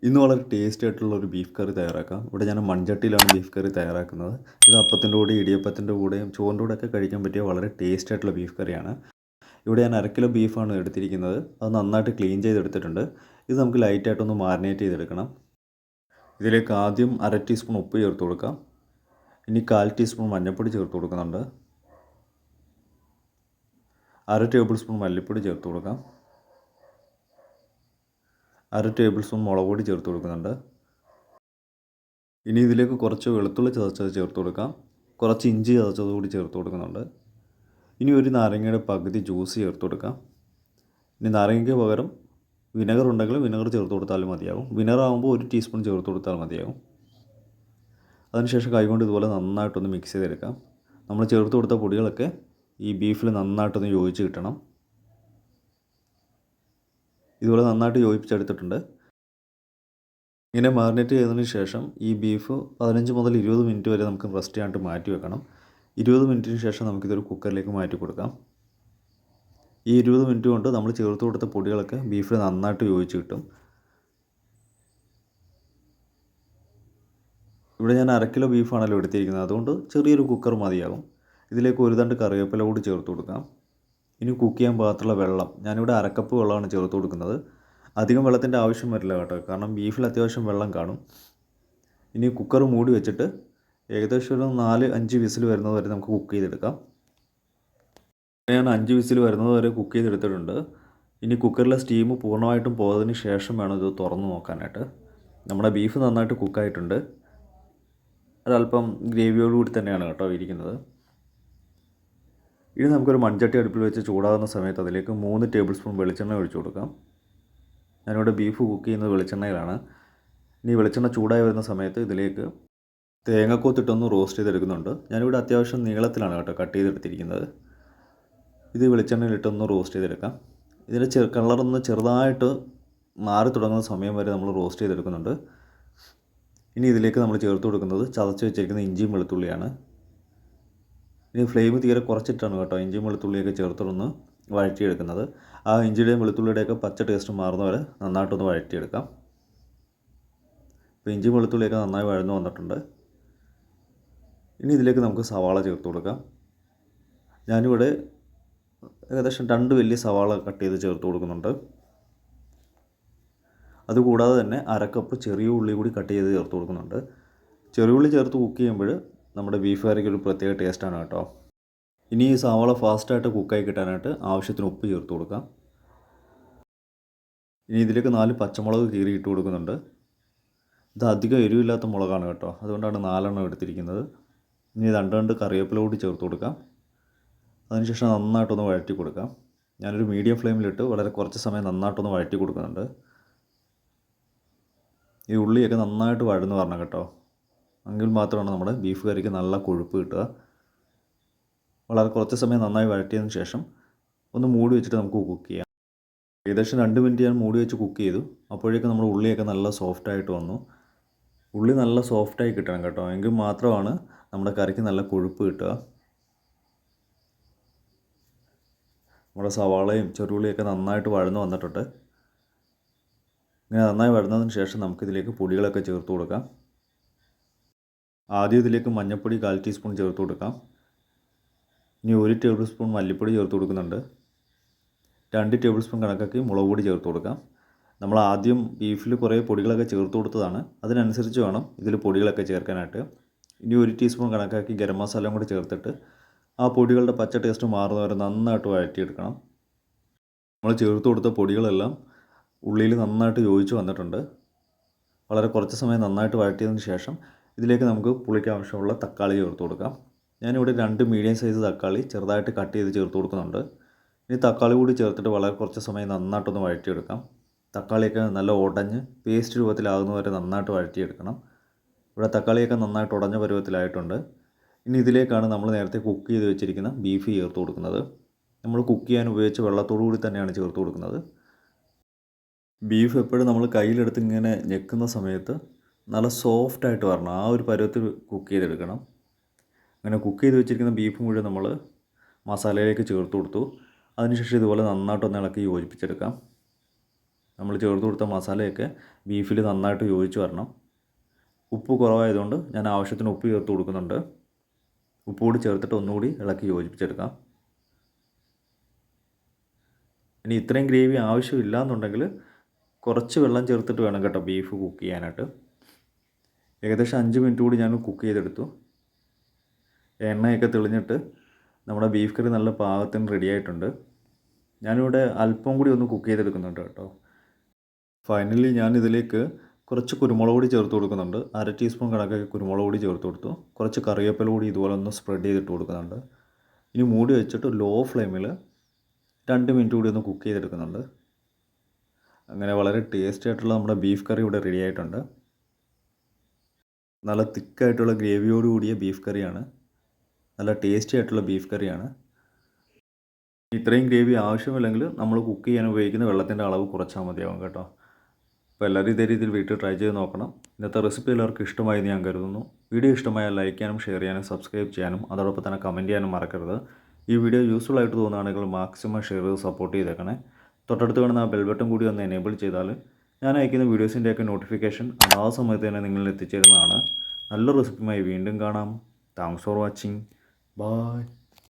ഇന്ന് വളരെ ടേസ്റ്റി ആയിട്ടുള്ള ഒരു ബീഫ് കറി തയ്യാറാക്കാം. ഇവിടെ ഞാൻ മൺചട്ടിയിലാണ് ബീഫ് കറി തയ്യാറാക്കുന്നത്. ഇത് അപ്പത്തിൻ്റെ കൂടെയും ഇടിയപ്പത്തിൻ്റെ കൂടെയും ചോറിൻ്റെ കൂടെയൊക്കെ കഴിക്കാൻ പറ്റിയ വളരെ ടേസ്റ്റി ആയിട്ടുള്ള ബീഫ് കറിയാണ്. ഇവിടെ ഞാൻ 1/2 കിലോ ബീഫാണ് എടുത്തിരിക്കുന്നത്. അത് നന്നായിട്ട് ക്ലീൻ ചെയ്തെടുത്തിട്ടുണ്ട്. ഇത് നമുക്ക് ലൈറ്റായിട്ടൊന്ന് മാരിനേറ്റ് ചെയ്തെടുക്കണം. ഇതിലേക്ക് ആദ്യം 1/2 ടീസ്പൂൺ ഉപ്പ് ചേർത്ത് കൊടുക്കാം. ഇനി 1/4 ടീസ്പൂൺ മഞ്ഞൾപ്പൊടി ചേർത്ത് കൊടുക്കുന്നുണ്ട്. 1/2 ടേബിൾ സ്പൂൺ മല്ലിപ്പൊടി ചേർത്ത് കൊടുക്കാം. 1/2 ടേബിൾ സ്പൂൺ മുളക് പൊടി ചേർത്ത് കൊടുക്കുന്നുണ്ട്. ഇനി ഇതിലേക്ക് കുറച്ച് വെളുത്തുള്ളി ചതച്ചത് ചേർത്ത് കൊടുക്കാം. കുറച്ച് ഇഞ്ചി ചതച്ചത് കൂടി ചേർത്ത് കൊടുക്കുന്നുണ്ട്. ഇനി ഒരു നാരങ്ങയുടെ പകുതി ജ്യൂസ് ചേർത്ത് കൊടുക്കാം. ഇനി നാരങ്ങയ്ക്ക് പകരം വിനെഗർ ഉണ്ടെങ്കിൽ വിനെഗർ ചേർത്ത് കൊടുത്താലും മതിയാകും. വിനെഗർ ആകുമ്പോൾ 1 ടീസ്പൂൺ ചേർത്ത് കൊടുത്താൽ മതിയാകും. അതിനുശേഷം കൈകൊണ്ട് ഇതുപോലെ നന്നായിട്ടൊന്ന് മിക്സ് ചെയ്തെടുക്കാം. നമ്മൾ ചേർത്ത് കൊടുത്ത പൊടികളൊക്കെ ഈ ബീഫിൽ നന്നായിട്ടൊന്ന് യോജിച്ച് കിട്ടണം. ഇതുപോലെ നന്നായിട്ട് യോജിപ്പിച്ചെടുത്തിട്ടുണ്ട്. ഇങ്ങനെ മാറിനേറ്റ് ചെയ്തതിന് ശേഷം ഈ ബീഫ് 15 മുതൽ 20 മിനിറ്റ് വരെ നമുക്ക് റെസ്റ്റ് ചെയ്യാനായിട്ട് മാറ്റി വെക്കണം. 20 മിനിറ്റിന് ശേഷം നമുക്കിതൊരു കുക്കറിലേക്ക് മാറ്റി കൊടുക്കാം. ഈ 20 മിനിറ്റ് കൊണ്ട് നമ്മൾ ചേർത്ത് കൊടുത്ത പൊടികളൊക്കെ ബീഫിൽ നന്നായിട്ട് യോജിച്ച് കിട്ടും. ഇവിടെ ഞാൻ 1/2 കിലോ ബീഫാണല്ലോ എടുത്തിരിക്കുന്നത്. അതുകൊണ്ട് ചെറിയൊരു കുക്കർ മതിയാകും. ഇതിലേക്ക് ഒരു തണ്ട് കറിവേപ്പില കൂടി ചേർത്ത് കൊടുക്കാം. ഇനി കുക്ക് ചെയ്യാൻ പാകത്തുള്ള വെള്ളം, ഞാനിവിടെ 1/2 കപ്പ് വെള്ളമാണ് ചേർത്ത് കൊടുക്കുന്നത്. അധികം വെള്ളത്തിൻ്റെ ആവശ്യം വരില്ല കേട്ടോ, കാരണം ബീഫിൽ അത്യാവശ്യം വെള്ളം കാണും. ഇനി കുക്കർ മൂടി വെച്ചിട്ട് ഏകദേശം ഒരു 4-5 വിസിൽ വരുന്നത് വരെ നമുക്ക് കുക്ക് ചെയ്തെടുക്കാം. ഞാൻ 5 വിസിൽ വരുന്നത് വരെ കുക്ക് ചെയ്തെടുത്തിട്ടുണ്ട്. ഇനി കുക്കറിലെ സ്റ്റീം പൂർണ്ണമായിട്ടും പോയതിന് ശേഷം വേണം ഇത് തുറന്ന് നോക്കാനായിട്ട്. നമ്മുടെ ബീഫ് നന്നായിട്ട് കുക്കായിട്ടുണ്ട്. ഒരല്പം ഗ്രേവിയോടുകൂടി തന്നെയാണ് കേട്ടോ ഇരിക്കുന്നത്. ഇനി നമുക്കൊരു മൺചട്ടി അടുപ്പിൽ വെച്ച് ചൂടാകുന്ന സമയത്ത് അതിലേക്ക് 3 ടേബിൾ സ്പൂൺ വെളിച്ചെണ്ണ ഒഴിച്ചു കൊടുക്കാം. ഞാനിവിടെ ബീഫ് കുക്ക് ചെയ്യുന്നത് വെളിച്ചെണ്ണയിലാണ്. ഇനി വെളിച്ചെണ്ണ ചൂടായി വരുന്ന സമയത്ത് ഇതിലേക്ക് തേങ്ങക്കൊത്തിട്ടൊന്ന് റോസ്റ്റ് ചെയ്തെടുക്കുന്നുണ്ട്. ഞാനിവിടെ അത്യാവശ്യം നീളത്തിലാണ് കേട്ടോ കട്ട് ചെയ്തെടുത്തിരിക്കുന്നത്. ഇത് വെളിച്ചെണ്ണയിലിട്ടൊന്ന് റോസ്റ്റ് ചെയ്തെടുക്കാം. ഇതിൻ്റെ കളറൊന്ന് ചെറുതായിട്ട് മാറി തുടങ്ങുന്ന സമയം വരെ നമ്മൾ റോസ്റ്റ് ചെയ്തെടുക്കുന്നുണ്ട്. ഇനി ഇതിലേക്ക് നമ്മൾ ചേർത്ത് കൊടുക്കുന്നത് ചതച്ച് വെച്ചിരിക്കുന്ന ഇഞ്ചിയും വെളുത്തുള്ളിയാണ്. ഇനി ഫ്ലെയിം തീരെ കുറച്ചിട്ടാണ് കേട്ടോ ഇഞ്ചിയും വെളുത്തുള്ളിയൊക്കെ ചേർത്തൊന്ന് വഴറ്റിയെടുക്കുന്നത്. ആ ഇഞ്ചിയുടെയും വെളുത്തുള്ളിയുടെയൊക്കെ പച്ച ടേസ്റ്റ് മാറുന്ന വരെ നന്നായിട്ടൊന്ന് വഴറ്റിയെടുക്കാം. ഇപ്പോൾ ഇഞ്ചിയും വെളുത്തുള്ളിയൊക്കെ നന്നായി വഴന്നു വന്നിട്ടുണ്ട്. ഇനി ഇതിലേക്ക് നമുക്ക് സവാള ചേർത്ത് കൊടുക്കാം. ഞാനിവിടെ ഏകദേശം 2 വലിയ സവാള കട്ട് ചെയ്ത് ചേർത്ത് കൊടുക്കുന്നുണ്ട്. അതുകൂടാതെ തന്നെ 1/2 കപ്പ് ചെറിയ ഉള്ളി കൂടി കട്ട് ചെയ്ത് ചേർത്ത് കൊടുക്കുന്നുണ്ട്. ചെറിയ ഉള്ളി ചേർത്ത് കുക്ക് ചെയ്യുമ്പോൾ നമ്മുടെ ബീഫ് കറിക്ക് ഒരു പ്രത്യേക ടേസ്റ്റാണ് കേട്ടോ. ഇനി ഈ സവാള ഫാസ്റ്റായിട്ട് കുക്കായി കിട്ടാനായിട്ട് ആവശ്യത്തിന് ഉപ്പ് ചേർത്ത് കൊടുക്കാം. ഇനി ഇതിലേക്ക് 4 പച്ചമുളക് കീറി ഇട്ട് കൊടുക്കുന്നുണ്ട്. ഇത് അധികം എരിവില്ലാത്ത മുളകാണ് കേട്ടോ, അതുകൊണ്ടാണ് 4 എണ്ണം എടുത്തിരിക്കുന്നത്. ഇനി 2 കറിവേപ്പില കൂടി ചേർത്ത് കൊടുക്കാം. അതിനുശേഷം നന്നായിട്ടൊന്ന് വഴറ്റി കൊടുക്കാം. ഞാനൊരു മീഡിയം ഫ്ലെയിമിലിട്ട് വളരെ കുറച്ച് സമയം നന്നായിട്ടൊന്ന് വഴറ്റി കൊടുക്കുന്നുണ്ട്. ഈ ഉള്ളിയൊക്കെ നന്നായിട്ട് വഴന്ന് വരണം കേട്ടോ, എങ്കിൽ മാത്രമാണ് നമ്മുടെ ബീഫ് കറിക്ക് നല്ല കൊഴുപ്പ് കിട്ടുക. വളരെ കുറച്ച് സമയം നന്നായി വഴറ്റിയതിന് ശേഷം ഒന്ന് മൂടി വെച്ചിട്ട് നമുക്ക് കുക്ക് ചെയ്യാം. ഏകദേശം 2 മിനിറ്റ് ഞാൻ മൂടി വെച്ച് കുക്ക് ചെയ്തു. അപ്പോഴേക്കും നമ്മുടെ ഉള്ളിയൊക്കെ നല്ല സോഫ്റ്റായിട്ട് വന്നു. ഉള്ളി നല്ല സോഫ്റ്റായി കിട്ടണം കേട്ടോ, എങ്കിൽ മാത്രമാണ് നമ്മുടെ കറിക്ക് നല്ല കൊഴുപ്പ് കിട്ടുക. നമ്മുടെ സവാളയും ചെറുള്ളിയൊക്കെ നന്നായിട്ട് വഴന്ന് വന്നിട്ടുണ്ട്. ഇങ്ങനെ നന്നായി വഴന്നതിന് ശേഷം നമുക്കിതിലേക്ക് പൊടികളൊക്കെ ചേർത്ത് കൊടുക്കാം. ആദ്യം ഇതിലേക്ക് മഞ്ഞൾപ്പൊടി 1/4 ടീസ്പൂൺ ചേർത്ത് കൊടുക്കാം. ഇനി 1 ടേബിൾ സ്പൂൺ മല്ലിപ്പൊടി ചേർത്ത് കൊടുക്കുന്നുണ്ട്. 2 ടേബിൾ സ്പൂൺ കണക്കാക്കി മുളക് പൊടി ചേർത്ത് കൊടുക്കാം. നമ്മൾ ആദ്യം ബീഫിൽ കുറേ പൊടികളൊക്കെ ചേർത്ത് കൊടുത്തതാണ്, അതിനനുസരിച്ച് വേണം ഇതിൽ പൊടികളൊക്കെ ചേർക്കാനായിട്ട്. ഇനി 1 ടീസ്പൂൺ കണക്കാക്കി ഗരം മസാലയും കൂടി ചേർത്തിട്ട് ആ പൊടികളുടെ പച്ച ടേസ്റ്റ് മാറുന്നവരെ നന്നായിട്ട് വഴറ്റിയെടുക്കണം. നമ്മൾ ചേർത്ത് കൊടുത്ത പൊടികളെല്ലാം ഉള്ളിയിൽ നന്നായിട്ട് യോജിച്ച് വന്നിട്ടുണ്ട്. വളരെ കുറച്ച് സമയം നന്നായിട്ട് വഴറ്റിയതിന് ശേഷം ഇതിലേക്ക് നമുക്ക് പുളിക്ക് ആവശ്യമുള്ള തക്കാളി ചേർത്ത് കൊടുക്കാം. ഞാനിവിടെ 2 മീഡിയം സൈസ് തക്കാളി ചെറുതായിട്ട് കട്ട് ചെയ്ത് ചേർത്ത് കൊടുക്കുന്നുണ്ട്. ഇനി തക്കാളി കൂടി ചേർത്തിട്ട് വളരെ കുറച്ച് സമയം നന്നായിട്ടൊന്ന് വഴറ്റിയെടുക്കാം. തക്കാളിയൊക്കെ നല്ല ഉടഞ്ഞ് പേസ്റ്റ് രൂപത്തിലാകുന്നവരെ നന്നായിട്ട് വഴറ്റിയെടുക്കണം. ഇവിടെ തക്കാളിയൊക്കെ നന്നായിട്ട് ഉടഞ്ഞ പരുവത്തിലായിട്ടുണ്ട്. ഇനി ഇതിലേക്കാണ് നമ്മൾ നേരത്തെ കുക്ക് ചെയ്ത് വെച്ചിരിക്കുന്ന ബീഫ് ചേർത്ത് കൊടുക്കുന്നത്. നമ്മൾ കുക്ക് ചെയ്യാൻ ഉപയോഗിച്ച വെള്ളത്തോടു കൂടി തന്നെയാണ് ചേർത്ത് കൊടുക്കുന്നത്. ബീഫ് എപ്പോഴും നമ്മൾ കയ്യിലെടുത്ത് ഇങ്ങനെ ഞെക്കുന്ന സമയത്ത് നല്ല സോഫ്റ്റായിട്ട് വരണം, ആ ഒരു പരുവത്തിൽ കുക്ക് ചെയ്തെടുക്കണം. അങ്ങനെ കുക്ക് ചെയ്ത് വെച്ചിരിക്കുന്ന ബീഫ് മുഴുവൻ നമ്മൾ മസാലയിലേക്ക് ചേർത്ത് കൊടുത്തു. അതിനുശേഷം ഇതുപോലെ നന്നായിട്ടൊന്ന് ഇളക്കി യോജിപ്പിച്ചെടുക്കാം. നമ്മൾ ചേർത്ത് കൊടുത്ത മസാലയൊക്കെ ബീഫിൽ നന്നായിട്ട് യോജിച്ച് വരണം. ഉപ്പ് കുറവായതുകൊണ്ട് ഞാൻ ആവശ്യത്തിന് ഉപ്പ് ചേർത്ത് കൊടുക്കുന്നുണ്ട്. ഉപ്പ് കൂടി ചേർത്തിട്ട് ഒന്നുകൂടി ഇളക്കി യോജിപ്പിച്ചെടുക്കാം. ഇനി ഇത്രയും ഗ്രേവി ആവശ്യമില്ല എന്നുണ്ടെങ്കിൽ കുറച്ച് വെള്ളം ചേർത്തിട്ട് വേണം കേട്ടോ ബീഫ് കുക്ക് ചെയ്യാനായിട്ട്. ഏകദേശം 5 മിനിറ്റ് കൂടി ഞാൻ കുക്ക് ചെയ്തെടുത്തു. എണ്ണയൊക്കെ തെളിഞ്ഞിട്ട് നമ്മുടെ ബീഫ് കറി നല്ല പാകത്തിന് റെഡി ആയിട്ടുണ്ട്. ഞാനിവിടെ അല്പം കൂടി ഒന്ന് കുക്ക് ചെയ്തെടുക്കുന്നുണ്ട് കേട്ടോ. ഫൈനലി ഞാൻ ഇതിലേക്ക് കുറച്ച് കുരുമുളക് പൊടി ചേർത്ത് കൊടുക്കുന്നുണ്ട്. 1/2 ടീസ്പൂൺ കണക്കൊക്കെ കുരുമുളക് പൊടി ചേർത്ത് കൊടുത്തു. കുറച്ച് കറിവേപ്പില കൂടി ഇതുപോലെ ഒന്ന് സ്പ്രെഡ് ചെയ്തിട്ട് കൊടുക്കുന്നുണ്ട്. ഇനി മൂടി വെച്ചിട്ട് ലോ ഫ്ലെയിമിൽ 2 മിനിറ്റ് കൂടി ഒന്ന് കുക്ക് ചെയ്തെടുക്കുന്നുണ്ട്. അങ്ങനെ വളരെ ടേസ്റ്റി ആയിട്ടുള്ള നമ്മുടെ ബീഫ് കറി ഇവിടെ റെഡി ആയിട്ടുണ്ട്. നല്ല തിക്കായിട്ടുള്ള ഗ്രേവിയോട് കൂടിയ ബീഫ് കറിയാണ്. നല്ല ടേസ്റ്റി ആയിട്ടുള്ള ബീഫ് കറിയാണ്. ഇത്രയും ഗ്രേവി ആവശ്യമില്ലെങ്കിൽ നമ്മൾ കുക്ക് ചെയ്യാൻ ഉപയോഗിക്കുന്ന വെള്ളത്തിൻ്റെ അളവ് കുറച്ചാൽ മതിയാവും കേട്ടോ. അപ്പോൾ എല്ലാവരും ഇതേ രീതിയിൽ വീട്ടിൽ ട്രൈ ചെയ്ത് നോക്കണം. ഇന്നത്തെ റെസിപ്പി എല്ലാവർക്കും ഇഷ്ടമായി എന്ന് ഞാൻ കരുതുന്നു. വീഡിയോ ഇഷ്ടമായാൽ ലൈക്ക് ചെയ്യാനും ഷെയർ ചെയ്യാനും സബ്സ്ക്രൈബ് ചെയ്യാനും അതോടൊപ്പം തന്നെ കമൻറ്റ് ചെയ്യാനും മറക്കരുത്. ഈ വീഡിയോ യൂസ്ഫുൾ ആയിട്ട് തോന്നുകയാണെങ്കിൽ മാക്സിമം ഷെയർ ചെയ്ത് സപ്പോർട്ട് ചെയ്തേക്കണേ. തൊട്ടടുത്ത് കാണുന്ന ആ ബെൽ ബട്ടൺ കൂടി ഒന്ന് എനേബിൾ ചെയ്താൽ ഞാൻ അയക്കുന്ന വീഡിയോസിൻ്റെയൊക്കെ നോട്ടിഫിക്കേഷൻ ആ സമയത്ത് തന്നെ നിങ്ങളിൽ എത്തിച്ചേരുന്നതാണ്. നല്ല റെസിപ്പിയുമായി വീണ്ടും കാണാം. Thanks for watching. ബൈ.